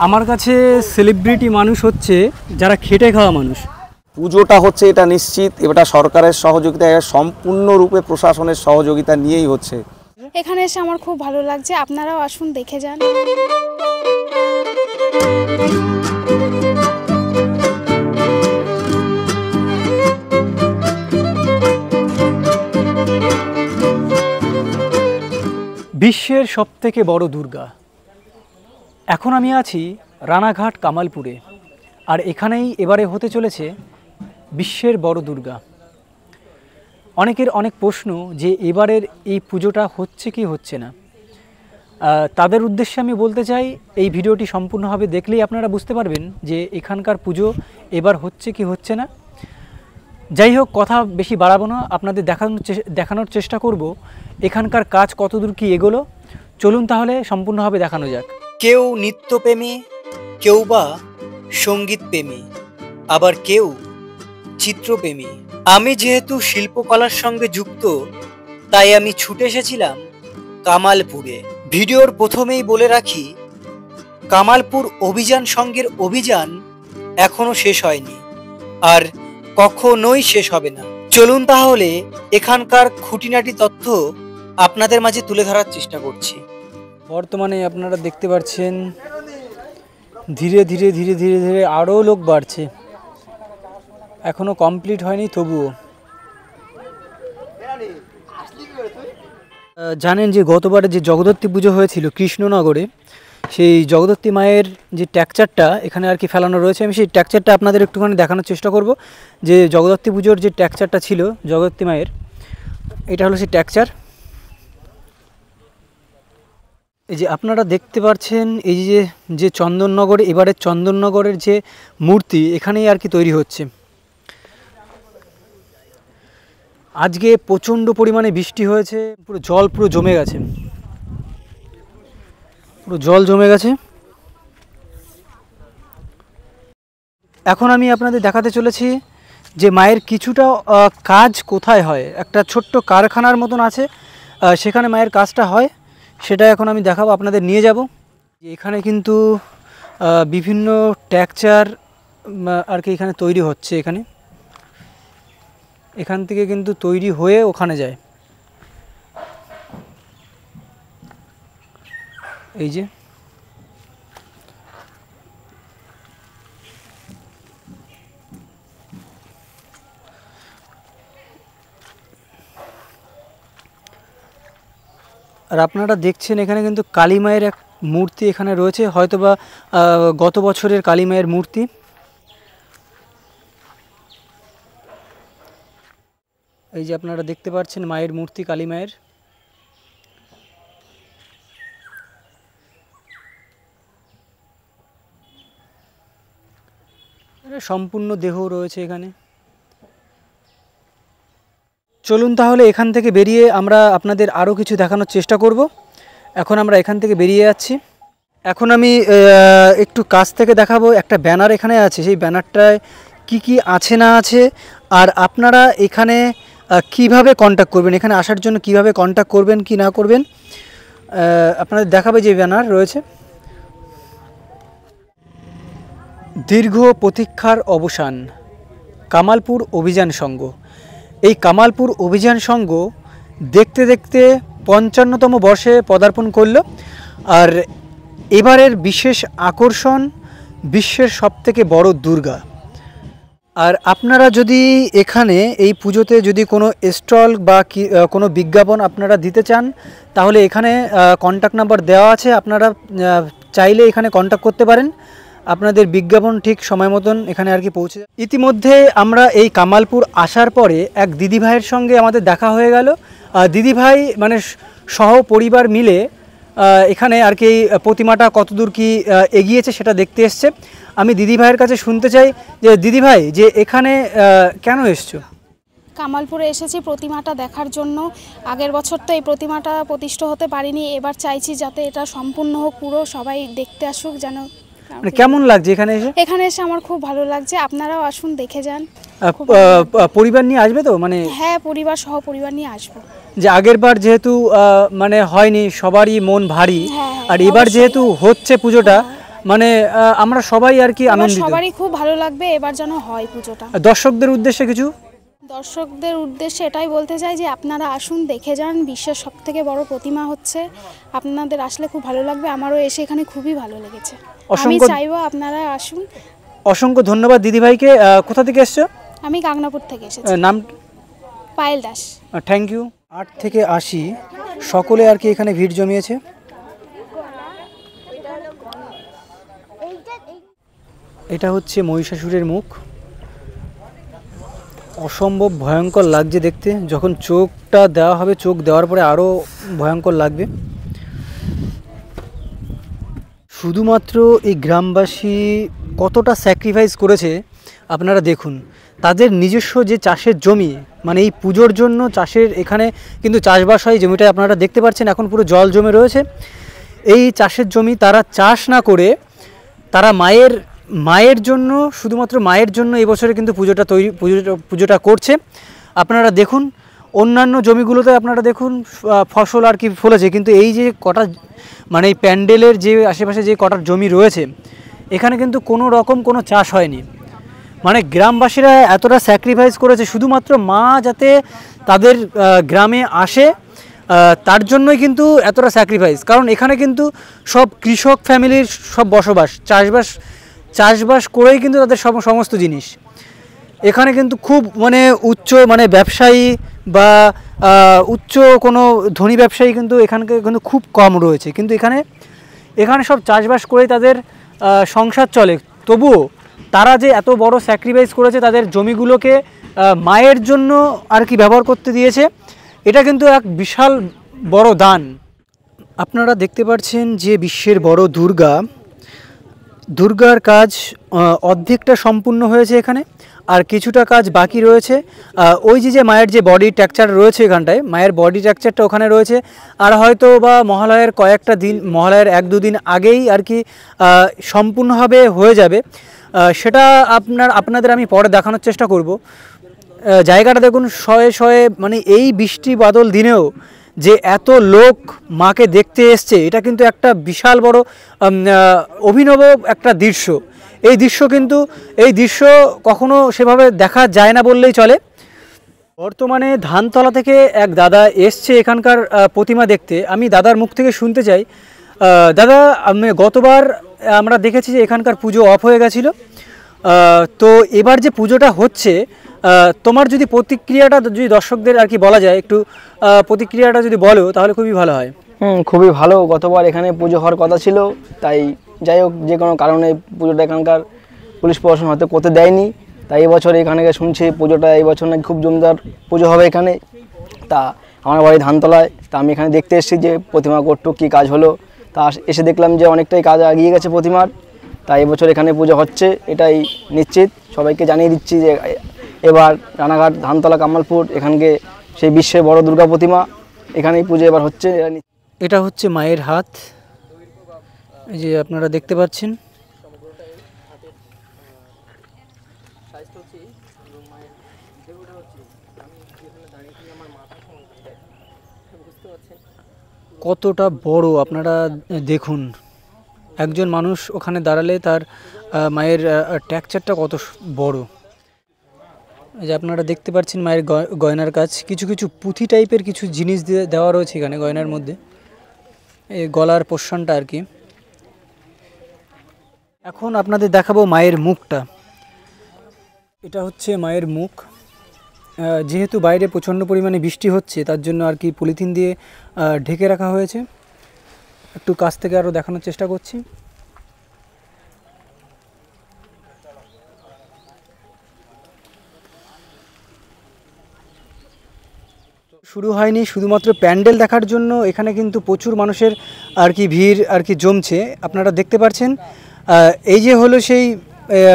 আমার কাছে সেলিব্রিটি মানুষ হচ্ছে যারা খেটে খাওয়া মানুষ। পুজোটা হচ্ছে এটা নিশ্চিত, এটা সরকারের সহযোগিতা, সম্পূর্ণরূপে প্রশাসনের সহযোগিতা নিয়েই হচ্ছে। এখানে এসে আমার খুব ভালো লাগছে, আপনারাও আসুন দেখে যান। বিশ্বের সবথেকে বড় দুর্গা। এখন আমি আছি রানাঘাট কামালপুরে, আর এখানেই এবারে হতে চলেছে বিশ্বের বড় দুর্গা। অনেকের অনেক প্রশ্ন যে এবারের এই পুজোটা হচ্ছে কি হচ্ছে না। তাদের উদ্দেশ্যে আমি বলতে চাই, এই ভিডিওটি সম্পূর্ণভাবে দেখলেই আপনারা বুঝতে পারবেন যে এখানকার পুজো এবার হচ্ছে কি হচ্ছে না। যাই হোক, কথা বেশি বাড়াবো না, আপনাদের দেখানোর চেষ্টা করব এখানকার কাজ কতদূর কি এগোলো। চলুন তাহলে সম্পূর্ণভাবে দেখানো যাক। কেউ নৃত্যপ্রেমী, কেউ বা সঙ্গীতপ্রেমী, আবার কেউ চিত্রপ্রেমী। আমি যেহেতু শিল্পকলার সঙ্গে যুক্ত, তাই আমি ছুটে এসেছিলাম কামালপুরে। ভিডিওর প্রথমেই বলে রাখি, কামালপুর অভিযান সংঘের অভিযান এখনো শেষ হয়নি, আর কখনোই শেষ হবে না। চলুন তাহলে এখানকার খুঁটিনাটি তথ্য আপনাদের মাঝে তুলে ধরার চেষ্টা করছি। বর্তমানে আপনারা দেখতে পাচ্ছেন ধীরে ধীরে ধীরে ধীরে ধীরে আরও লোক বাড়ছে, এখনো কমপ্লিট হয়নি তবুও। জানেন যে গতবারে যে জগদ্ধাত্রী পুজো হয়েছিল কৃষ্ণনগরে, সেই জগদ্ধাত্রী মায়ের যে ট্যাকচারটা এখানে আর কি ফেলানো রয়েছে, আমি সেই ট্যাকচারটা আপনাদের একটুখানি দেখানোর চেষ্টা করব। যে জগদ্ধাত্রী পুজোর যে ট্যাকচারটা ছিল জগদ্ধাত্রী মায়ের, এটা হলো সেই ট্যাকচার। এই যে আপনারা দেখতে পাচ্ছেন, এই যে চন্দননগরে, এবারের চন্দননগরের যে মূর্তি এখানেই আর কি তৈরি হচ্ছে। আজকে প্রচণ্ড পরিমাণে বৃষ্টি হয়েছে, পুরো জল পুরো জমে গেছে, পুরো জল জমে গেছে। এখন আমি আপনাদের দেখাতে চলেছি যে মায়ের কিছুটা কাজ কোথায় হয়। একটা ছোট্ট কারখানার মতন আছে, সেখানে মায়ের কাজটা হয়, সেটা এখন আমি দেখাবো, আপনাদের নিয়ে যাব। এখানে কিন্তু বিভিন্ন টেক্সচার আর কি এখানে তৈরি হচ্ছে। এখান থেকে কিন্তু তৈরি হয়ে ওখানে যায়। এই যে আর আপনারা দেখছেন এখানে কিন্তু কালী মায়ের এক মূর্তি এখানে রয়েছে, হয়তোবা গত বছরের কালী মায়ের মূর্তি। এই যে আপনারা দেখতে পাচ্ছেন মায়ের মূর্তি, কালী মায়ের। সম্পূর্ণ দেহ রয়েছে এখানে। চলুন তাহলে এখান থেকে বেরিয়ে আমরা আপনাদের আরও কিছু দেখানোর চেষ্টা করব। এখন আমরা এখান থেকে বেরিয়ে যাচ্ছি। এখন আমি একটু কাছ থেকে দেখাবো। একটা ব্যানার এখানে আছে, সেই ব্যানারটায় কি কি আছে না আছে, আর আপনারা এখানে কিভাবে কন্ট্যাক্ট করবেন, এখানে আসার জন্য কিভাবে কন্ট্যাক্ট করবেন কি না করবেন আপনাদের দেখাবে। যে ব্যানার রয়েছে, দীর্ঘ প্রতীক্ষার অবসান, কামালপুর অভিযান সংঘ। এই কামালপুর অভিযান সংঘ দেখতে দেখতে 55তম বর্ষে পদার্পণ করল। আর এবারের বিশেষ আকর্ষণ বিশ্বের সবথেকে বড় দুর্গা। আর আপনারা যদি এখানে এই পুজোতে যদি কোনো স্টল বা কোনো বিজ্ঞাপন আপনারা দিতে চান, তাহলে এখানে কন্ট্যাক্ট নাম্বার দেওয়া আছে, আপনারা চাইলে এখানে কন্ট্যাক্ট করতে পারেন। আপনাদের বিজ্ঞাপন ঠিক সময় মতন এখানে আর কি পৌঁছে যায়। ইতিমধ্যে আমরা এই কামালপুর আসার পরে এক দিদিভাইয়ের সঙ্গে আমাদের দেখা হয়ে গেল। দিদিভাই মানে সহ পরিবার মিলে এখানে আর কি প্রতিমাটা কতদূর কি এগিয়েছে সেটা দেখতে এসছে। আমি দিদিভাইয়ের কাছে শুনতে চাই যে দিদিভাই, যে এখানে কেন এসছো? কামালপুরে এসেছি প্রতিমাটা দেখার জন্য। আগের বছর তো এই প্রতিমাটা প্রতিষ্ঠা হতে পারিনি, এবার চাইছি যাতে এটা সম্পূর্ণ হোক, পুরো সবাই দেখতে আসুক। যেন মানে কেমন লাগছে এখানে এসে? এখানে এসে আমার খুব ভালো লাগছে, আপনারাও আসুন দেখে যান। পরিবার নিয়ে আসবে তো? মানে হ্যাঁ, পরিবার সহ পরিবার নিয়ে আসবো। যে আগের বার যেহেতু মানে হয়নি, সবারই মন ভারী, আর এবার যেহেতু হচ্ছে পুজোটা, মানে আমরা সবাই আর কি এবার আনন্দিত। সবারই খুব ভালো লাগবে, এবার যেন হয় পুজোটা। দর্শকদের উদ্দেশ্যে কিছু? দর্শকদের উদ্দেশ্যে এটাই বলতে চাই যে আপনারা আসুন, দেখে যান। বিশ্বের সবথেকে বড় প্রতিমা হচ্ছে, আপনাদের আসলে খুব ভালো লাগবে। আমারও এসে এখানে খুবই ভালো লেগেছে। আমি চাইবো আপনারা আসুন। অসংখ্য ধন্যবাদ দিদিভাইকে। কোথা থেকে এসছো? আমি গাংনাপুর থেকে এসেছি। নাম? পায়েল দাস। Thank you. 8 থেকে 80 সকলে আর কি এখানে ভিড় জমিয়েছে। এটা হচ্ছে মহিষাসুরের মুখ। অসম্ভব ভয়ঙ্কর লাগছে দেখতে। যখন চোখটা দেওয়া হবে, চোখ দেওয়ার পরে আরও ভয়ঙ্কর লাগবে। শুধুমাত্র এই গ্রামবাসী কতটা স্যাক্রিফাইস করেছে আপনারা দেখুন। তাদের নিজস্ব যে চাষের জমি, মানে এই পুজোর জন্য চাষের, এখানে কিন্তু চাষবাস হয়, জমিটা আপনারা দেখতে পাচ্ছেন এখন পুরো জল জমে রয়েছে। এই চাষের জমি তারা চাষ না করে তারা মায়ের জন্য, শুধুমাত্র মায়ের জন্য এই বছরে কিন্তু পুজোটা করছে। আপনারা দেখুন অন্যান্য জমিগুলোতে আপনারা দেখুন ফসল আর কি ফলেছে, কিন্তু এই যে কটা, মানে এই প্যান্ডেলের যে আশেপাশে যে কটার জমি রয়েছে, এখানে কিন্তু কোনো রকম কোনো চাষ হয়নি। মানে গ্রামবাসীরা এতটা স্যাক্রিফাইস করেছে শুধুমাত্র মা যাতে তাদের গ্রামে আসে, তার জন্যই কিন্তু এতটা স্যাক্রিফাইস। কারণ এখানে কিন্তু সব কৃষক ফ্যামিলির সব বসবাস, চাষবাস করেই কিন্তু তাদের সমস্ত জিনিস। এখানে কিন্তু খুব মানে উচ্চ, মানে ব্যবসায়ী বা উচ্চ কোনো ধনী ব্যবসায়ী কিন্তু এখানকার কিন্তু খুব কম রয়েছে। কিন্তু এখানে সব চাষবাস করেই তাদের সংসার চলে। তবুও তারা যে এত বড় স্যাক্রিফাইস করেছে, তাদের জমিগুলোকে মায়ের জন্য আর কি ব্যবহার করতে দিয়েছে, এটা কিন্তু এক বিশাল বড় দান। আপনারা দেখতে পাচ্ছেন যে বিশ্বের বড় দুর্গার কাজ অর্ধেকটা সম্পূর্ণ হয়েছে এখানে, আর কিছুটা কাজ বাকি রয়েছে। ওই যে মায়ের যে বডি স্ট্রাকচার রয়েছে এখানটায়, মায়ের বডি স্ট্রাকচারটা ওখানে রয়েছে। আর হয়তো বা মহালয়ের মহালয়ের 1-2 দিন আগেই আর কি সম্পূর্ণভাবে হয়ে যাবে। সেটা আপনাদের আমি পরে দেখানোর চেষ্টা করব। জায়গাটা দেখুন, শয়ে মানে এই বৃষ্টি বাদল দিনেও যে এত লোক মাকে দেখতে এসছে, এটা কিন্তু একটা বিশাল বড় অভিনব একটা দৃশ্য। এই দৃশ্য কখনো সেভাবে দেখা যায় না বললেই চলে। বর্তমানে ধানতলা থেকে এক দাদা এসছে এখানকার প্রতিমা দেখতে। আমি দাদার মুখ থেকে শুনতে চাই। দাদা, গতবার আমরা দেখেছি যে এখানকার পুজো অফ হয়ে গেছিলো, তো এবার যে পুজোটা হচ্ছে, তোমার যদি প্রতিক্রিয়াটা যদি দর্শকদের আর কি বলা যায়, একটু প্রতিক্রিয়াটা যদি বলো তাহলে খুবই ভালো হয়। খুবই ভালো। গতবার এখানে পুজো হওয়ার কথা ছিল, তাই যাই হোক যে কোনো কারণে পুজোটা এখানকার পুলিশ প্রশাসন হয়তো করতে দেয়নি। তাই এবছর এখানে শুনছি পুজোটা এই বছর নাকি খুব জমদার পুজো হবে এখানে। তা আমার বাড়ি ধানতলায়, তা আমি এখানে দেখতে এসেছি যে প্রতিমা কট্টু কী কাজ হলো। তা এসে দেখলাম যে অনেকটাই কাজ এগিয়ে গেছে প্রতিমার। তাই এবছর এখানে পুজো হচ্ছে, এটাই নিশ্চিত। সবাইকে জানিয়ে দিচ্ছি যে এবার রানাঘাট, ধানতলা, কামালপুর এখানকে সেই বিশ্বের বড় দুর্গা প্রতিমা, এখানেই পুজো এবার হচ্ছে। এটা হচ্ছে মায়ের হাত, এই যে আপনারা দেখতে পাচ্ছেন। কতটা বড় আপনারা দেখুন। একজন মানুষ ওখানে দাঁড়ালে তার মায়ের টেক্সচারটা কত বড়। এই যে আপনারা দেখতে পাচ্ছেন মায়ের গয়নার কাজ, কিছু পুঁথি টাইপের কিছু জিনিস দেওয়া রয়েছে এখানে গয়নার মধ্যে, এই গলার পোর্শনটা আর কি। এখন আপনাদের দেখাবো মায়ের মুখটা। এটা হচ্ছে মায়ের মুখ। যেহেতু বাইরে প্রচণ্ড পরিমাণে বৃষ্টি হচ্ছে, তার জন্য আর কি পলিথিন দিয়ে ঢেকে রাখা হয়েছে। একটু কাছ থেকে আরও দেখানোর চেষ্টা করছি। শুরু হয়নি, শুধুমাত্র প্যান্ডেল দেখার জন্য এখানে কিন্তু প্রচুর মানুষের আর কি ভিড় আর কি জমছে। আপনারা দেখতে পাচ্ছেন এই যে হলো সেই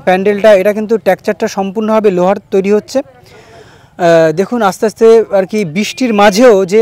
প্যান্ডেলটা, এটা কিন্তু টেক্সচারটা সম্পূর্ণভাবে লোহার তৈরি হচ্ছে। দেখুন আস্তে আস্তে আর কি বৃষ্টির মাঝেও যে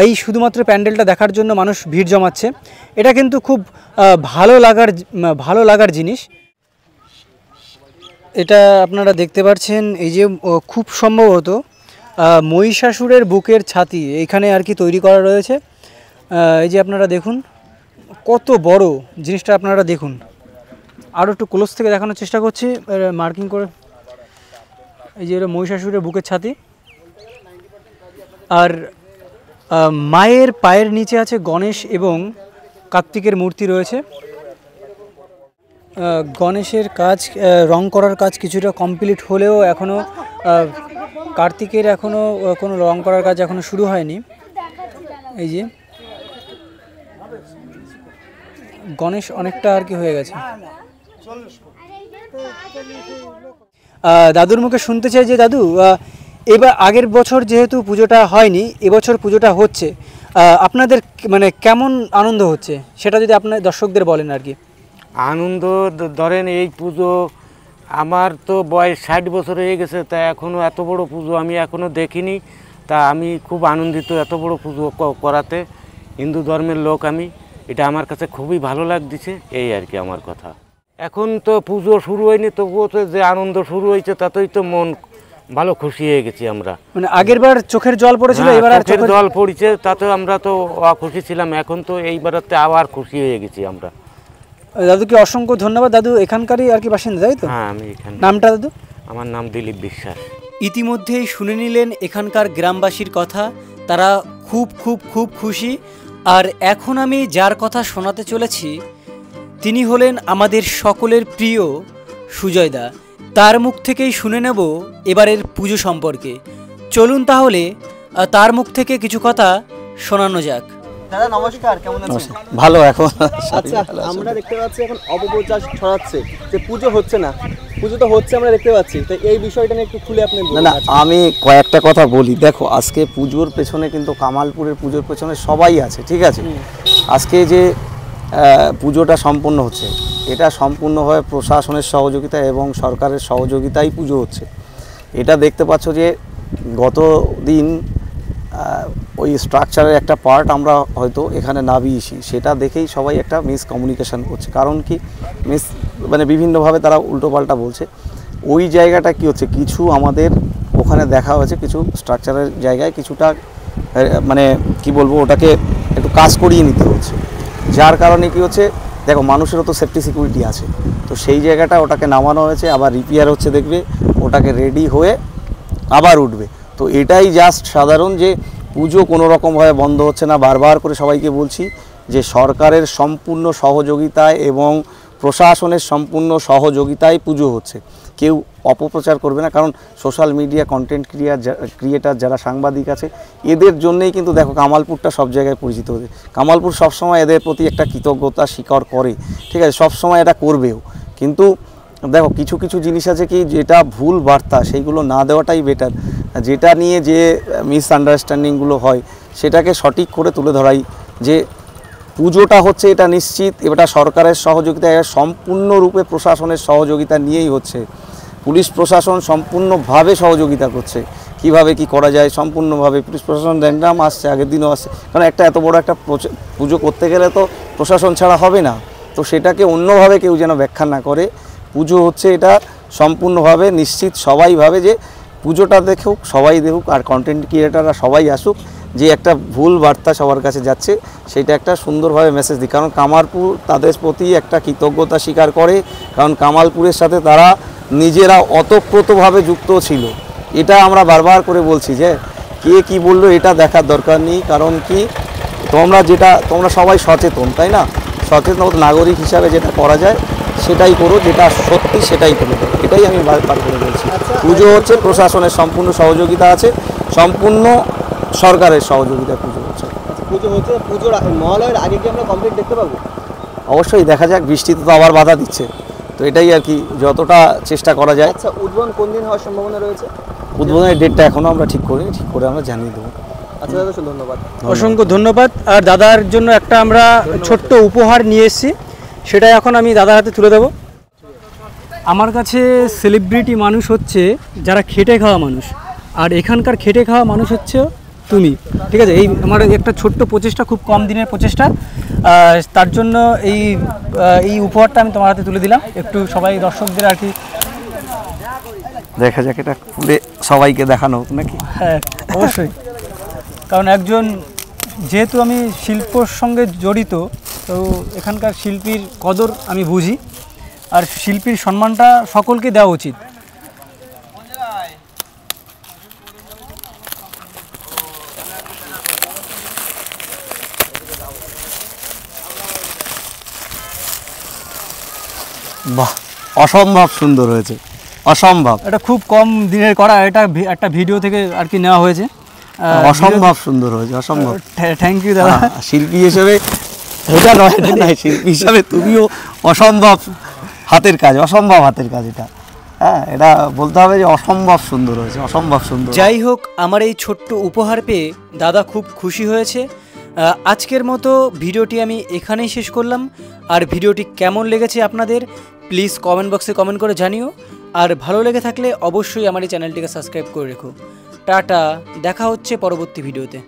এই শুধুমাত্র প্যান্ডেলটা দেখার জন্য মানুষ ভিড় জমাচ্ছে, এটা কিন্তু খুব ভালো লাগার জিনিস। এটা আপনারা দেখতে পাচ্ছেন, এই যে খুব সম্ভবত মহিষাসুরের বুকের ছাতি এইখানে আর কি তৈরি করা রয়েছে। এই যে আপনারা দেখুন কত বড় জিনিসটা, আপনারা দেখুন আরও একটু ক্লোজ থেকে দেখানোর চেষ্টা করছি মার্কিং করে। এই যে এটা মহিষাসুরের বুকের ছাতি, আর মায়ের পায়ের নিচে আছে গণেশ এবং কার্তিকের মূর্তি রয়েছে। গণেশের কাজ রং করার কাজ কিছুটা কমপ্লিট হলেও এখনও কার্তিকের এখনও কোনো রং করার কাজ এখনও শুরু হয়নি। এই যে গণেশ অনেকটা আর কি হয়ে গেছে। দাদুর মুখে শুনতে চাই যে দাদু, এবার আগের বছর যেহেতু পুজোটা হয়নি, এবছর পুজোটা হচ্ছে, আপনাদের মানে কেমন আনন্দ হচ্ছে সেটা যদি আপনার দর্শকদের বলেন আর কি। আনন্দ ধরেন এই পুজো, আমার তো বয়স 60 বছর হয়ে গেছে, তা এখনও এত বড় পুজো আমি এখনও দেখিনি। তা আমি খুব আনন্দিত এত বড় পুজো করাতে। হিন্দু ধর্মের লোক আমি, এটা আমার কাছে খুবই ভালো লাগছে, এই আর কি আমার কথা। এখন তো পুজো শুরু হয়নি, তবুও তো যে আনন্দ শুরু হয়েছে তাতেই তো মন ভালো খুশি হয়ে গেছি আমরা। মানে আগের বার চোখের জল পড়েছিল, এবার আর চোখের জল পড়ছে, তাতে আমরা তো অখুশি ছিলাম, এখন তো এইবারতে আবার খুশি হয়ে গেছি আমরা। দাদুকে অসংখ্য ধন্যবাদ। দাদু এখানকারই আর কি বাসিন্দা, তাই তো? হ্যাঁ, আমি এখানে। নামটা দাদু? আমার নাম দিলীপ বিশ্বাস। ইতিমধ্যেই শুনে নিলেন এখানকার গ্রামবাসীর কথা, তারা খুব খুব খুব খুশি। আর এখন আমি যার কথা শোনাতে চলেছি তিনি হলেন আমাদের সকলের প্রিয় সুজয়দা। তার মুখ থেকেই শুনে নেব এবারের পুজো সম্পর্কে। চলুন তাহলে তার মুখ থেকে কিছু কথা শোনানো যাক। দাদা নমস্কার, কেমন আছেন? ভালো এখন। আচ্ছা, আমরা দেখতে পাচ্ছি এখন অপপ্রচার ছড়াচ্ছে যে পুজো হচ্ছে না। পুজো তো হচ্ছে আমরা দেখতে পাচ্ছি, তো এই বিষয়টা নিয়ে একটু খুলে আপনি বলুন। না, আমি কয়েকটা কথা বলি। দেখো, আজকে পুজোর পেছনে কিন্তু কামালপুরের পুজোর পেছনে সবাই আছে, ঠিক আছে? আজকে যে পুজোটা সম্পন্ন হচ্ছে, এটা সম্পূর্ণভাবে প্রশাসনের সহযোগিতা এবং সরকারের সহযোগিতায় পুজো হচ্ছে। এটা দেখতে পাচ্ছ যে গত দিন ওই স্ট্রাকচারের একটা পার্ট আমরা হয়তো এখানে নামিয়েছি, সেটা দেখেই সবাই একটা মিসকমিউনিকেশন করছে। কারণ কি, মানে বিভিন্নভাবে তারা উল্টোপাল্টা বলছে। ওই জায়গাটা কি হচ্ছে, কিছু আমাদের ওখানে দেখা হয়েছে, কিছু স্ট্রাকচারের জায়গায় কিছুটা মানে কি বলবো, ওটাকে একটু কাজ করিয়ে নিতে হচ্ছে। যার কারণে কি হচ্ছে, দেখো মানুষেরও তো সেফটি সিকিউরিটি আছে, তো সেই জায়গাটা ওটাকে নামানো হয়েছে, আবার রিপেয়ার হচ্ছে, দেখবে ওটাকে রেডি হয়ে আবার উঠবে। তো এটাই জাস্ট সাধারণ যে পুজো কোনো রকমভাবে বন্ধ হচ্ছে না। বারবার করে সবাইকে বলছি যে সরকারের সম্পূর্ণ সহযোগিতায় এবং প্রশাসনের সম্পূর্ণ সহযোগিতায় পুজো হচ্ছে। কেউ অপপ্রচার করবে না, কারণ সোশ্যাল মিডিয়া কন্টেন্ট ক্রিয়েটার যারা সাংবাদিক আছে, এদের জন্যেই কিন্তু দেখো কামালপুরটা সব জায়গায় পরিচিত হচ্ছে। কামালপুর সবসময় এদের প্রতি একটা কৃতজ্ঞতা স্বীকার করে, ঠিক আছে, সবসময় এটা করবেও। কিন্তু দেখো কিছু কিছু জিনিস আছে কি, যেটা ভুল বার্তা সেইগুলো না দেওয়াটাই বেটার। যেটা নিয়ে যে মিসআন্ডারস্ট্যান্ডিংগুলো হয় সেটাকে সঠিক করে তুলে ধরাই, যে পুজোটা হচ্ছে এটা নিশ্চিত, এটা সরকারের সহযোগিতা, সম্পূর্ণরূপে প্রশাসনের সহযোগিতা নিয়েই হচ্ছে। পুলিশ প্রশাসন সম্পূর্ণভাবে সহযোগিতা করছে। কিভাবে কি করা যায় সম্পূর্ণভাবে পুলিশ প্রশাসন র্যান্ডাম আসছে, আগের দিনও আসছে, কারণ একটা এত বড় একটা পুজো করতে গেলে তো প্রশাসন ছাড়া হবে না। তো সেটাকে অন্যভাবে কেউ যেন ব্যাখ্যা না করে। পুজো হচ্ছে এটা সম্পূর্ণভাবে নিশ্চিত, সবাই ভাবে যে পুজোটা দেখুক, সবাই দেখুক, আর কন্টেন্ট ক্রিয়েটাররা সবাই আসুক। যে একটা ভুল বার্তা সবার কাছে যাচ্ছে, সেটা একটা সুন্দরভাবে মেসেজ দিই। কারণ কামালপুর তাদের প্রতি একটা কৃতজ্ঞতা স্বীকার করে, কারণ কামালপুরের সাথে তারা নিজেরা অতপ্রতভাবে যুক্ত ছিল। এটা আমরা বারবার করে বলছি যে কে কি বললো এটা দেখার দরকার নেই। কারণ কি, তোমরা সবাই সচেতন, তাই না? সচেতন নাগরিক হিসাবে যেটা করা যায় সেটাই করো, যেটা সত্যি সেটাই করো। এটাই আমি বারবার করে বলছি। পুজো হচ্ছে প্রশাসনের সম্পূর্ণ সহযোগিতা আছে, সম্পূর্ণ সরকারের সহযোগিতায় পুজো হচ্ছে। পুজো হচ্ছে, পুজোর মহালয়ের আগে কি আমরা কমপ্লিট দেখতে পাবো? অবশ্যই দেখা যাক, বৃষ্টিতে তো আবার বাধা দিচ্ছে, তো এটাই আর কি, যতটা চেষ্টা করা যায়। আচ্ছা, উদ্বোধন কোন দিন হওয়ার সম্ভাবনা রয়েছে? উদ্বোধনের ডেটটা এখনও আমরা ঠিক করিনি, ঠিক করে আমরা জানিয়ে দেবো। আচ্ছা দাদা, ধন্যবাদ। অসংখ্য ধন্যবাদ। আর দাদার জন্য একটা আমরা ছোট্ট উপহার নিয়ে এসেছি, সেটাই এখন আমি দাদার হাতে তুলে দেবো। আমার কাছে সেলিব্রিটি মানুষ হচ্ছে যারা খেটে খাওয়া মানুষ, আর এখানকার খেটে খাওয়া মানুষ হচ্ছে তুমি, ঠিক আছে? এই আমার একটা ছোট্ট প্রচেষ্টা, খুব কম দিনের প্রচেষ্টা, তার জন্য এই উপহারটা আমি তোমার হাতে তুলে দিলাম। একটু সবাই দর্শকদের আর কি দেখা যাক, এটা খুলে সবাইকে দেখানো হোক নাকি? হ্যাঁ অবশ্যই, কারণ একজন যেহেতু আমি শিল্পর সঙ্গে জড়িত, তো এখানকার শিল্পীর কদর আমি বুঝি। আর শিল্পীর সম্মানটা সকলকে দেওয়া উচিত। বাহ, অসম্ভব সুন্দর হয়েছে, অসম্ভব, এটা খুব কম দিনের করা, এটা একটা ভিডিও থেকে আর কি নেওয়া হয়েছে। অসম্ভব সুন্দর হয়েছে, অসম্ভব। থ্যাংক ইউ দাদা। শিল্পী হিসেবে এটা নয়, এটা নয়, শিল্পী হিসাবে তুমিও অসম্ভব হাতের কাজ, অসম্ভব হাতের কাজ এটা। হ্যাঁ, এটা বলতে হবে যে অসম্ভব সুন্দর হয়েছে, অসম্ভব সুন্দর। যাই হোক, আমার এই ছোট্ট উপহার পেয়ে দাদা খুব খুশি হয়েছে। আজকের মতো ভিডিওটি আমি এখানেই শেষ করলাম। আর ভিডিওটি কেমন লেগেছে আপনাদের প্লিজ কমেন্ট বক্সে কমেন্ট করে জানিও। আর ভালো লেগে থাকলে অবশ্যই আমার এই চ্যানেলটিকে সাবস্ক্রাইব করে রেখো। টাটা, দেখা হচ্ছে পরবর্তী ভিডিওতে।